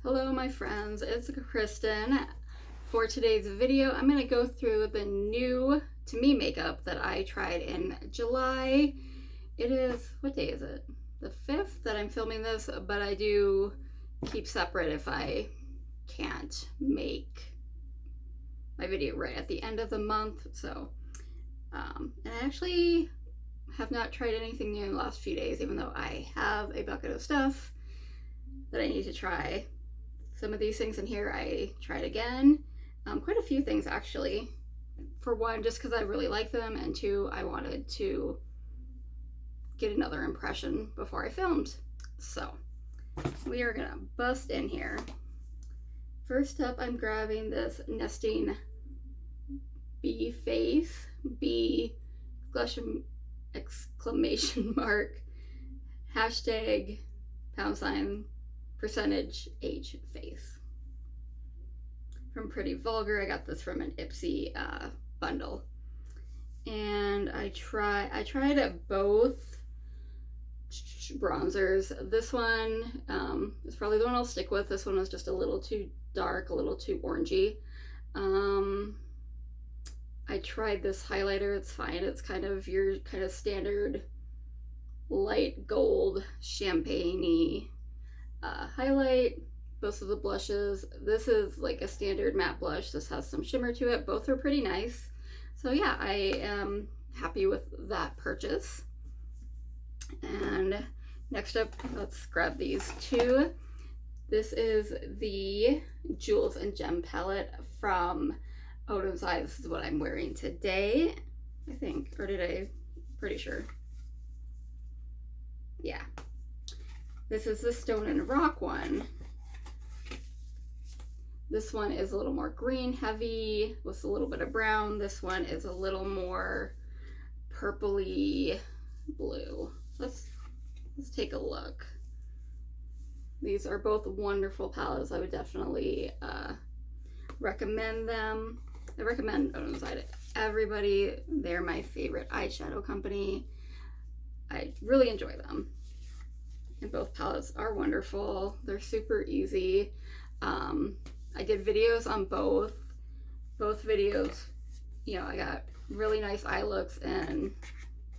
Hello my friends, it's Kristen. For today's video, I'm going to go through the new to me makeup that I tried in July. It is, what day is it? The 5th that I'm filming this, but I do keep separate if I can't make my video right at the end of the month. So, and I actually have not tried anything new in the last few days, even though I have a bucket of stuff that I need to try. Some of these things in here I tried again. Quite a few things actually. For one, just because I really like them, and two, I wanted to get another impression before I filmed. So we are gonna bust in here. First up, I'm grabbing this Nesting Bee Face, bee exclamation mark, hashtag # percentage age face. From Pretty Vulgar. I got this from an Ipsy bundle. And I tried both bronzers. This one is probably the one I'll stick with. This one was just a little too dark, a little too orangey. I tried this highlighter. It's fine. It's kind of your kind of standard light gold champagne-y highlight. Both of the blushes. This is like a standard matte blush. This has some shimmer to it. Both are pretty nice. So yeah, I am happy with that purchase. And next up, let's grab these two. This is the Jewels and Gem palette from Odom's Eye. This is what I'm wearing today, I think. Or did I? Pretty sure. Yeah. This is the Stone and Rock one. This one is a little more green heavy with a little bit of brown. This one is a little more purpley blue. Let's take a look. These are both wonderful palettes. I would definitely recommend them. I recommend Odom's Eye to everybody. They're my favorite eyeshadow company. I really enjoy them. And both palettes are wonderful. They're super easy. I did videos on both videos. You know, I got really nice eye looks in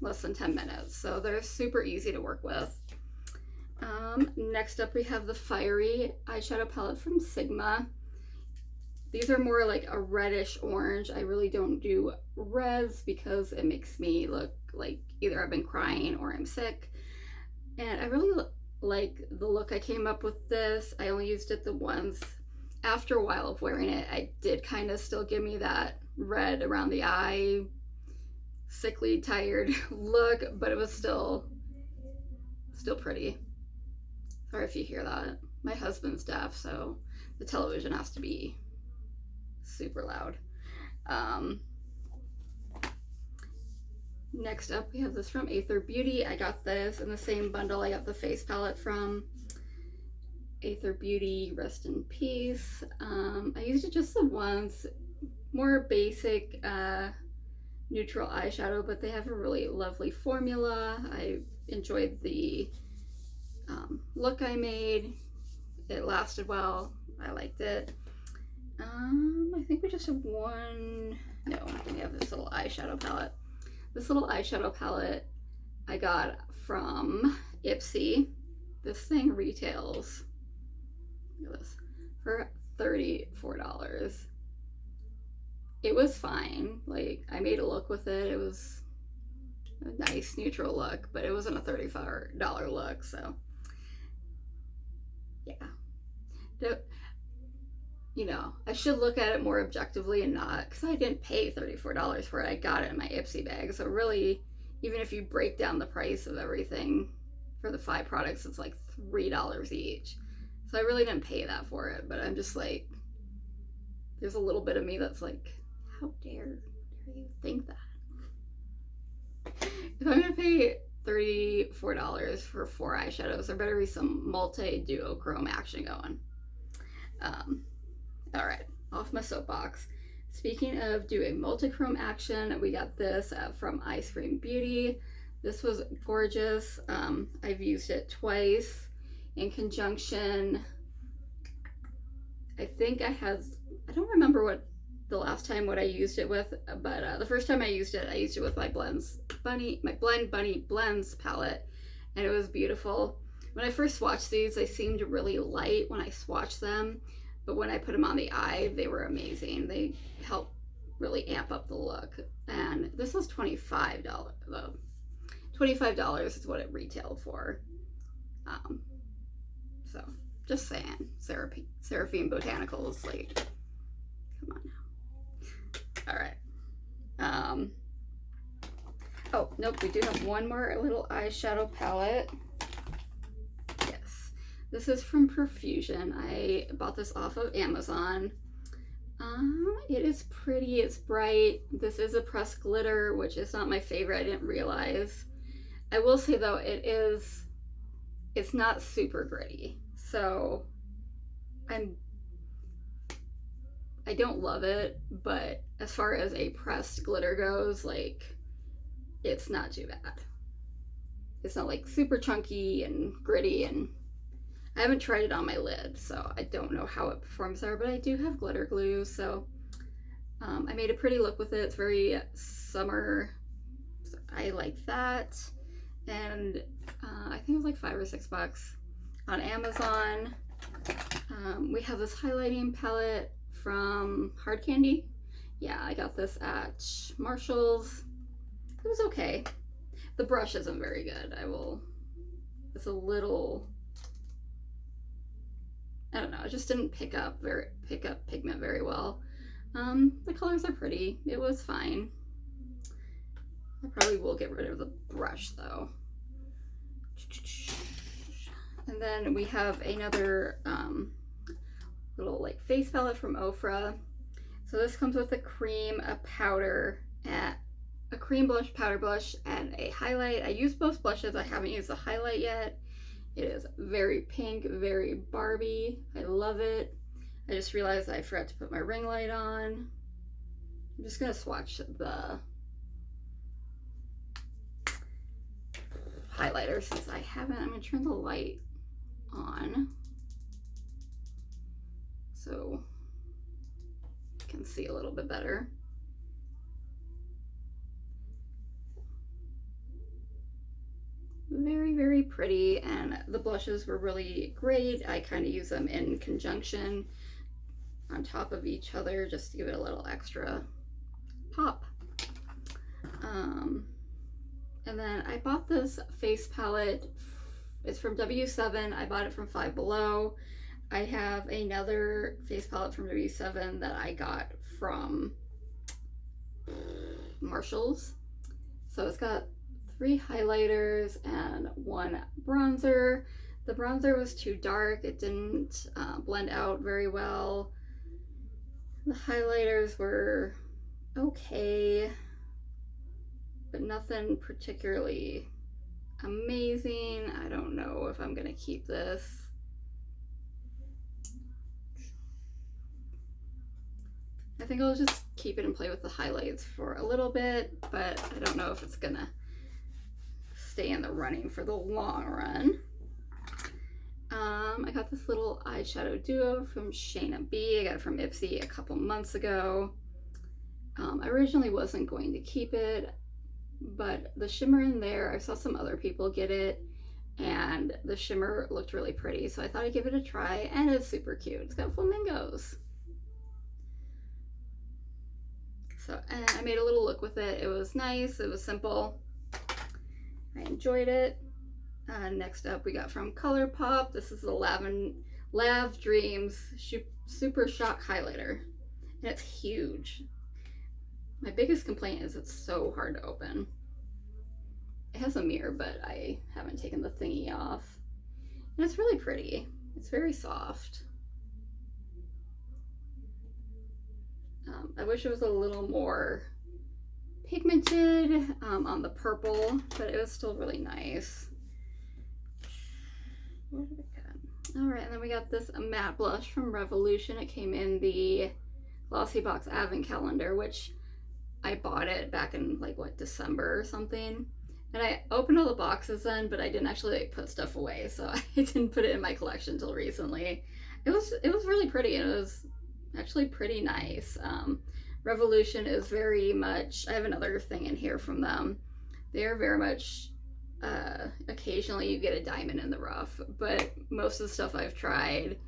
less than 10 minutes. So they're super easy to work with. Next up we have the Fiery eyeshadow palette from Sigma. These are more like a reddish orange. I really don't do reds because it makes me look like either I've been crying or I'm sick. And I really like the look I came up with this. I only used it the once. After a while of wearing it, I did kind of still give me that red around the eye, sickly, tired look, but it was still pretty. Sorry if you hear that. My husband's deaf, so the television has to be super loud. Next up, we have this from Aether Beauty. I got this in the same bundle I got the face palette from. Aether Beauty, rest in peace. I used it just the once. More basic neutral eyeshadow, but they have a really lovely formula. I enjoyed the look I made. It lasted well. I liked it. I think we just have one. No, we have this little eyeshadow palette. This little eyeshadow palette I got from Ipsy. This thing retails, look at this, for $34. It was fine. Like, I made a look with it. It was a nice neutral look, but it wasn't a $34 look, so yeah. You know, I should look at it more objectively and not, because I didn't pay $34 for it. I got it in my Ipsy bag. So really, even if you break down the price of everything for the 5 products, it's like $3 each. So I really didn't pay that for it, but I'm just like, there's a little bit of me that's like, how dare you think that? If I'm gonna pay $34 for 4 eyeshadows, there better be some multi-duochrome action going. All right, off my soapbox. Speaking of doing multi-chrome action, we got this from Ice Cream Beauty. This was gorgeous. I've used it twice in conjunction I think I don't remember what the last time what I used it with, but the first time I used it with my Blend Bunny Blends palette, and it was beautiful. When I first swatched these, they seemed really light when I swatched them, but when I put them on the eye, they were amazing. They helped really amp up the look. And this was $25 though. $25 is what it retailed for. So just saying, Seraphine Botanicals, like, come on now. All right. Oh, nope, we do have one more little eyeshadow palette. Yes, this is from Profusion. I bought this off of Amazon. It is pretty, it's bright. This is a pressed glitter, which is not my favorite, I didn't realize. I will say though, it's not super gritty. So I don't love it, but as far as a pressed glitter goes, like, it's not too bad. It's not like super chunky and gritty, and I haven't tried it on my lid, so I don't know how it performs there, but I do have glitter glue, so I made a pretty look with it. It's very summer, so I like that. And I think it was like $5 or $6 on Amazon. We have this highlighting palette from Hard Candy. Yeah, I got this at Marshall's. It was okay. The brush isn't very good. It's a little, I don't know, it just didn't pick up pigment very well. The colors are pretty. It was fine. I probably will get rid of the brush though. And then we have another little like face palette from Ofra. So this comes with a cream, a powder, a cream blush, powder blush, and a highlight. I use both blushes. I haven't used the highlight yet. It is very pink, very Barbie. I love it. I just realized I forgot to put my ring light on. I'm just gonna swatch the highlighter since I haven't. I'm gonna turn the light on so you can see a little bit better. Very, very pretty, and the blushes were really great. I kind of use them in conjunction on top of each other just to give it a little extra pop. And then I bought this face palette. It's from W7. I bought it from Five Below. I have another face palette from W7 that I got from Marshall's. So it's got 3 highlighters and 1 bronzer. The bronzer was too dark. It didn't blend out very well. The highlighters were okay, but nothing particularly amazing. I don't know if I'm gonna keep this. I think I'll just keep it and play with the highlights for a little bit, but I don't know if it's gonna stay in the running for the long run. I got this little eyeshadow duo from Shayna B. I got it from Ipsy a couple months ago. I originally wasn't going to keep it, but the shimmer in there, I saw some other people get it, and the shimmer looked really pretty, so I thought I'd give it a try, and it's super cute. It's got flamingos. So, and I made a little look with it. It was nice, it was simple. I enjoyed it. Next up we got from ColourPop. This is the Lav Dreams Super Shock Highlighter. And it's huge. My biggest complaint is it's so hard to open. It has a mirror, but I haven't taken the thingy off. And it's really pretty. It's very soft. I wish it was a little more pigmented on the purple, but it was still really nice. What did we get? All right, and then we got this matte blush from Revolution. It came in the Glossy Box Advent Calendar, which I bought it back in like what, December or something, And I opened all the boxes then, but I didn't actually like put stuff away, so I didn't put it in my collection until recently. It was really pretty, and it was actually pretty nice. Revolution is very much. I have another thing in here from them. They are very much. Occasionally, you get a diamond in the rough, but most of the stuff I've tried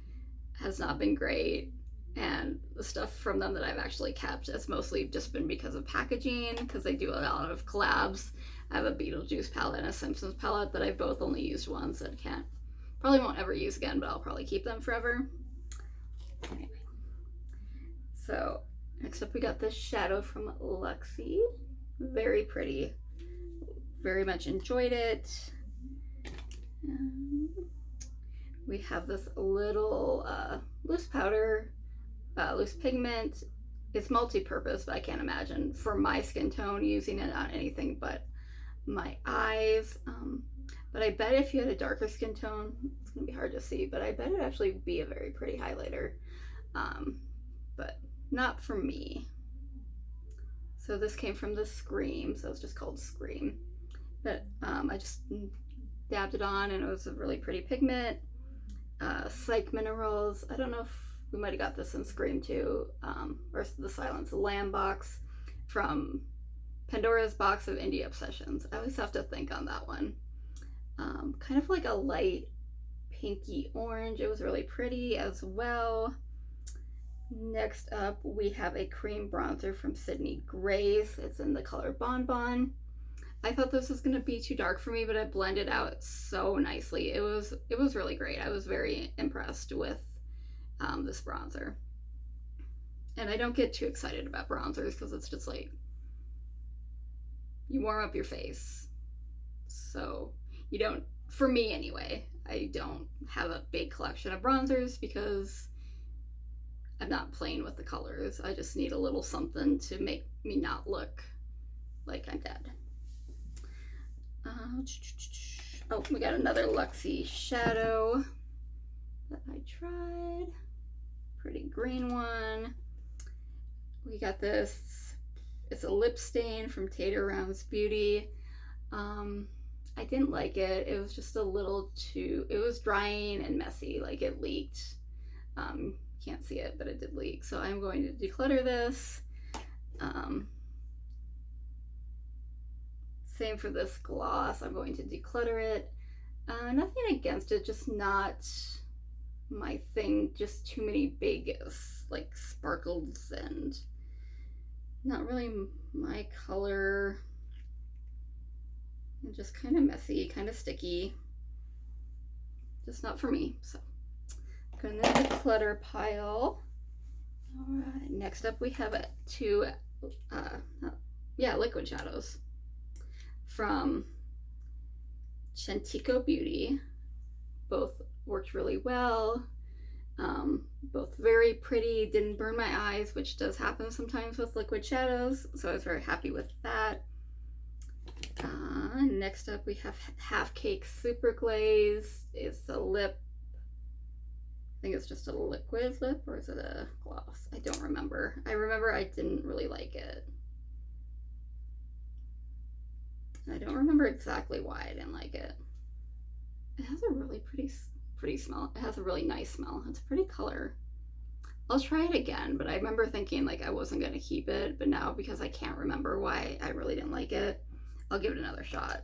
has not been great. And the stuff from them that I've actually kept has mostly just been because of packaging, because they do a lot of collabs. I have a Beetlejuice palette and a Simpsons palette that I've both only used once and probably won't ever use again, but I'll probably keep them forever. Anyway. So next up we got this shadow from Luxie. Very pretty. Very much enjoyed it. We have this little loose powder, loose pigment. It's multi-purpose, but I can't imagine for my skin tone using it on anything but my eyes. But I bet if you had a darker skin tone, it's gonna be hard to see, but I bet it'd actually be a very pretty highlighter. But not for me. So this came from the Scream, so it's just called Scream. But I just dabbed it on, and it was a really pretty pigment. Psych Minerals. I don't know if we might have got this in Scream too, or the Silence of the Lamb box from Pandora's Box of Indie Obsessions. I always have to think on that one. Kind of like a light pinky orange. It was really pretty as well. Next up, we have a cream bronzer from Sydney Grace. It's in the color Bonbon. I thought this was going to be too dark for me, but it blended out so nicely. It was really great. I was very impressed with this bronzer. And I don't get too excited about bronzers because it's just like, you warm up your face. So you don't, for me anyway, I don't have a big collection of bronzers because I'm not playing with the colors. I just need a little something to make me not look like I'm dead. Oh, we got another Luxie shadow that I tried. Pretty green one. We got this. It's a lip stain from Tater Rounds Beauty. I didn't like it. It was just a little too. It was drying and messy. Like it leaked. Can't see it, but it did leak. So I'm going to declutter this. Same for this gloss. I'm going to declutter it. Nothing against it, just not my thing. Just too many big like sparkles and not really my color. And just kind of messy, kind of sticky. Just not for me. So go in the declutter pile. All right. Next up, we have two, liquid shadows from Chantico Beauty. Both worked really well. Both very pretty, didn't burn my eyes, which does happen sometimes with liquid shadows, so I was very happy with that. Next up we have Half Cake Super Glaze. It's a lip, I think it's just a liquid lip, or is it a gloss? I don't remember. I remember I didn't really like it. I don't remember exactly why I didn't like it. It has a really pretty smell. It has a really nice smell. It's a pretty color. I'll try it again, but I remember thinking like I wasn't going to keep it, but now because I can't remember why I really didn't like it, I'll give it another shot.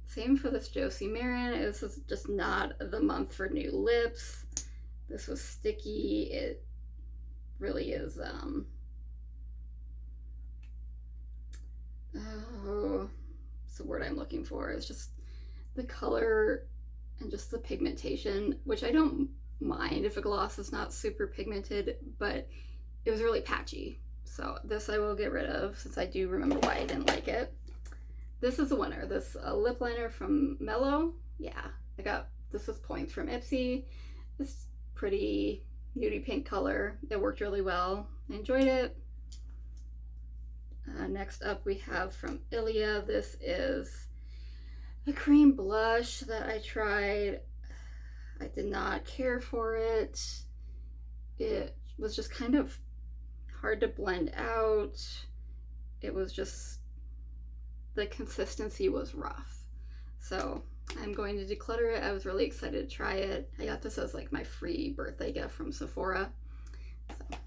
Same for this Josie Maran. This is just not the month for new lips. This was sticky. It really is, it's the word I'm looking for. It's just the color and just the pigmentation, which I don't mind if a gloss is not super pigmented, but it was really patchy. So this I will get rid of since I do remember why I didn't like it. This is a winner. This lip liner from Mellow. Yeah, this was points from Ipsy. This pretty nudie pink color. It worked really well. I enjoyed it. Next up we have from Ilia. This is a cream blush that I tried. I did not care for it. It was just kind of hard to blend out. It was just, the consistency was rough. So I'm going to declutter it. I was really excited to try it. I got this as like my free birthday gift from Sephora.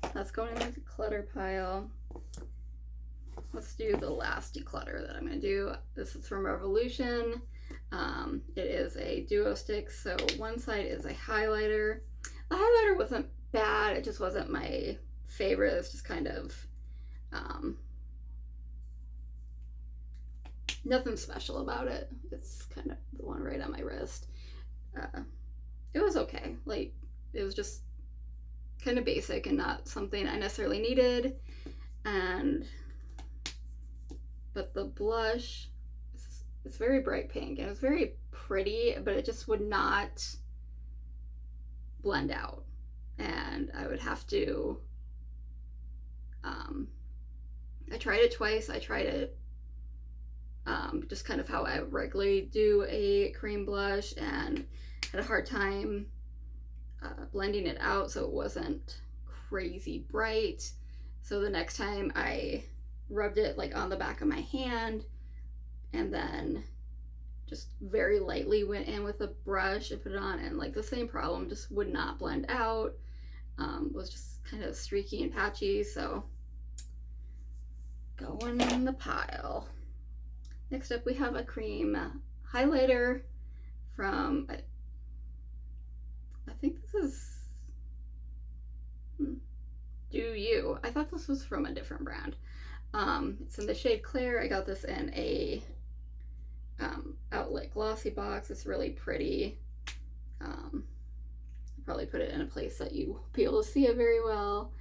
So that's going in the declutter pile. Let's do the last declutter that I'm going to do. This is from Revolution. It is a duo stick. So one side is a highlighter. The highlighter wasn't bad. It just wasn't my favorite. It's just kind of nothing special about it. It's kind of the one right on my wrist. It was okay. Like, it was just kind of basic and not something I necessarily needed. But the blush, it's very bright pink and it's very pretty, but it just would not blend out. And I would have to, I tried it twice. I tried it just kind of how I regularly do a cream blush and had a hard time blending it out so it wasn't crazy bright. So the next time I rubbed it like on the back of my hand and then just very lightly went in with a brush and put it on, and like the same problem, just would not blend out. Was just kind of streaky and patchy, so going in the pile. Next up we have a cream highlighter from, I think this is Do You. I thought this was from a different brand. It's in the shade Claire. I got this in a outlet glossy box. It's really pretty. I'll probably put it in a place that you won't be able to see it very well.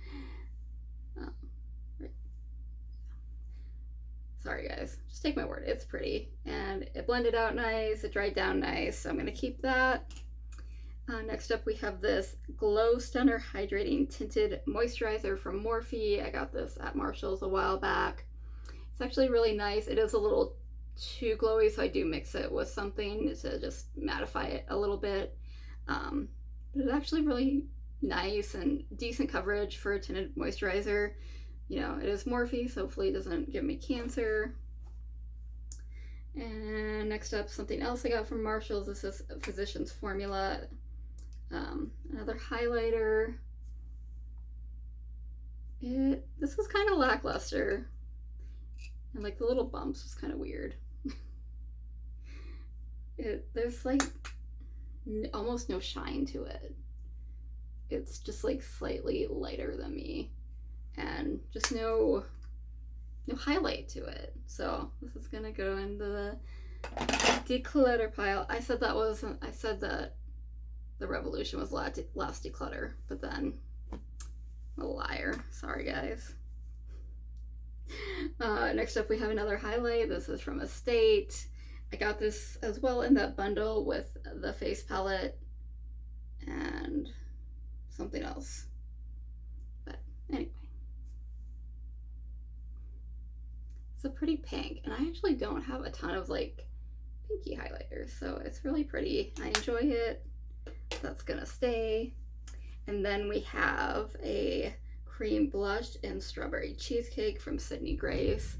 Right. Sorry guys, just take my word, it's pretty. And it blended out nice, it dried down nice, so I'm gonna keep that. Next up we have this Glow Stunner Hydrating Tinted Moisturizer from Morphe. I got this at Marshall's a while back. It's actually really nice. It is a little too glowy, so I do mix it with something to just mattify it a little bit. But it's actually really nice and decent coverage for a tinted moisturizer. You know, it is Morphe, so hopefully it doesn't give me cancer. And next up, something else I got from Marshall's. This is Physicians Formula. Another highlighter. This was kind of lackluster. And like the little bumps was kind of weird. There's like almost no shine to it. It's just like slightly lighter than me. And just no highlight to it. So this is gonna go into the declutter pile. I said that the Revolution was last declutter, but then I'm a liar. Sorry guys. Next up we have another highlight. This is from Estate. I got this as well in that bundle with the face palette and something else. But anyway. It's a pretty pink, and I actually don't have a ton of like pinky highlighters, so it's really pretty. I enjoy it. That's gonna stay. And then we have a cream blush in Strawberry Cheesecake from Sydney Grace.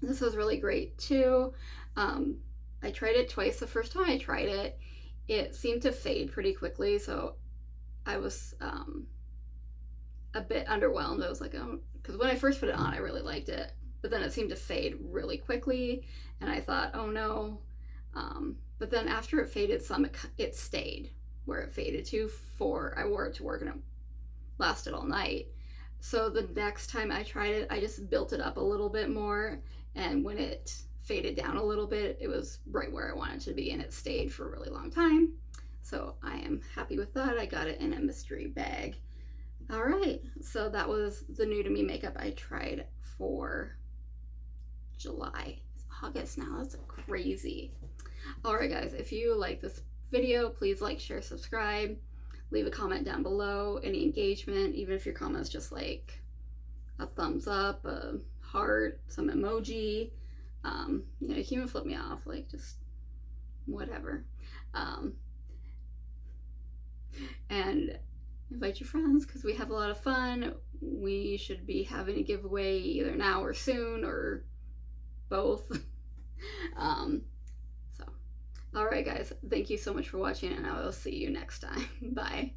This was really great too. I tried it twice. The first time I tried it, it seemed to fade pretty quickly, so I was a bit underwhelmed. I was like, oh, because when I first put it on, I really liked it, but then it seemed to fade really quickly, and I thought, oh no. But then after it faded some, it stayed where it faded to. I wore it to work and it lasted all night. So the next time I tried it, I just built it up a little bit more, and when it faded down a little bit, it was right where I wanted it to be, and it stayed for a really long time. So I am happy with that. I got it in a mystery bag. All right, so that was the new to me makeup I tried for July. It's August now, that's crazy. All right guys, if you like this video, please like, share, subscribe, leave a comment down below, any engagement, even if your comment's just like a thumbs up, a heart, some emoji, you know, you can even flip me off, like just whatever. And invite your friends because we have a lot of fun. We should be having a giveaway either now or soon or both. So, all right, guys, thank you so much for watching, and I will see you next time. Bye.